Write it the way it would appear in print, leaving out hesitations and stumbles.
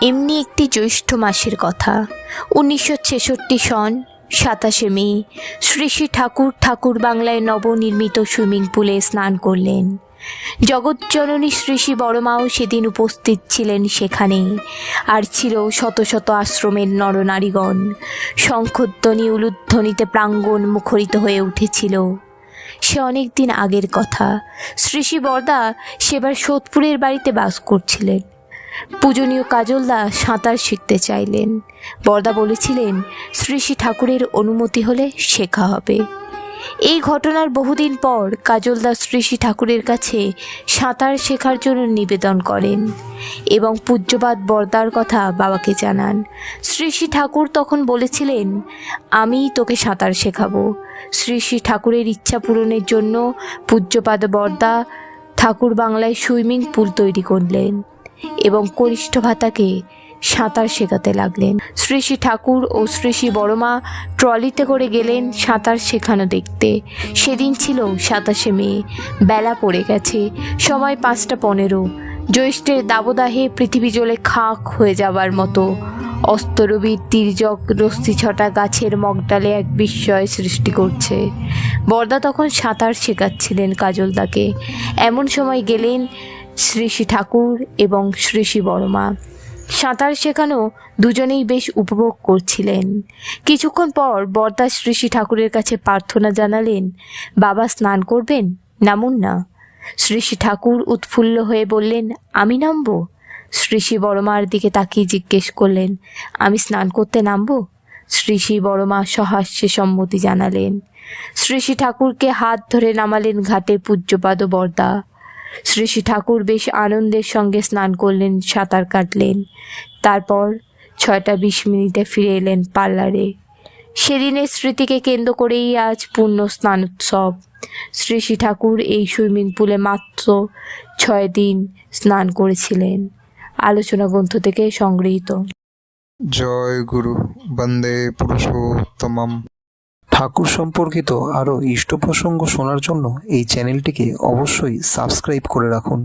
এমনি একটি জ্যৈষ্ঠ মাসের কথা। 1966 সন 27শে মে শ্রী শ্রী ঠাকুর বাংলায় নবনির্মিত সুইমিং পুলে স্নান করলেন। জগৎজননী শ্রী শ্রী বড়মাও সেদিন উপস্থিত ছিলেন সেখানে, আর ছিল শত শত আশ্রমের নরনারীগণ। শঙ্খধ্বনি উলুধ্বনিতে প্রাঙ্গণ মুখরিত হয়ে উঠেছিল। সে অনেক দিন আগের কথা। শ্রী শ্রী বরদা সেবার সোদপুরের বাড়িতে বাস করছিলেন। পূজনীয় কাজলদা সাঁতার শিখতে চাইলেন। বরদা বলেছিলেন শ্রী শ্রী ঠাকুরের অনুমতি হলে শেখা হবে। এই ঘটনার বহুদিন পর কাজলদা শ্রী শ্রী ঠাকুরের কাছে সাঁতার শেখার জন্য নিবেদন করেন এবং পূজ্যপাদ বরদার কথা বাবাকে জানান। শ্রী শ্রী ঠাকুর তখন বলেছিলেন, আমি তোকে সাঁতার শেখাবো। শ্রী শ্রী ঠাকুরের ইচ্ছা পূরণের জন্য পূজ্যপাদ বরদা ঠাকুর বাংলায় সুইমিং পুল তৈরি করলেন এবং কনিষ্ঠ ভাতাকে সাঁতার শেখাতে লাগলেন। শ্রী শ্রী ঠাকুর ও শ্রী শ্রী বড়মা ট্রলিতে করে গেলেন সাঁতার শেখানো দেখতে। সেদিন ছিল 27শে মে। বেলা পড়ে গেছে, সময় 5:15। জ্যৈষ্ঠের দাবদাহে পৃথিবী জ্বলে খাক হয়ে যাবার মতো। অস্তরবীর তির্যক রশ্মি ছটা গাছের মগডালে এক বিস্ময় সৃষ্টি করছে। বরদা তখন সাঁতার শেখাচ্ছিলেন কাজলদাকে। এমন সময় গেলেন শ্রী শ্রী ঠাকুর এবং শ্রী শ্রী বড়মা। সাঁতার শেখানো দুজনেই বেশ উপভোগ করছিলেন। কিছুক্ষণ পর বরদা শ্রী শ্রী ঠাকুরের কাছে প্রার্থনা জানালেন, বাবা স্নান করবেন, নামুন না। শ্রী শ্রী ঠাকুর উৎফুল্ল হয়ে বললেন, আমি নামবো? শ্রী শ্রী বড়মার দিকে তাকিয়ে জিজ্ঞেস করলেন, আমি স্নান করতে নামবো? শ্রী শ্রী বড়মা সহাস্যে সম্মতি জানালেন। শ্রী শ্রী ঠাকুরকে হাত ধরে নামালেন ঘাটে পূজ্যপাদ বরদা। শ্রী শ্রী ঠাকুর বেশ আনন্দের সঙ্গে স্নান করলেন, সাঁতার কাটলেন। তারপর 6:20 ফিরে এলেন পার্লারে। সেদিনের স্মৃতিকে কেন্দ্র করেই আজ পূর্ণ স্নান উৎসব। শ্রী শ্রী ঠাকুর এই সুইমিং পুলে মাত্র 6 দিন স্নান করেছিলেন। আলোচনা গ্রন্থ থেকে সংগৃহীত। জয় গুরু, বন্দে পুরুষোত্তমম। ঠাকুর সম্পর্কিত আরও ইষ্ট প্রসঙ্গ শোনার জন্য এই চ্যানেলটিকে অবশ্যই সাবস্ক্রাইব করে রাখুন।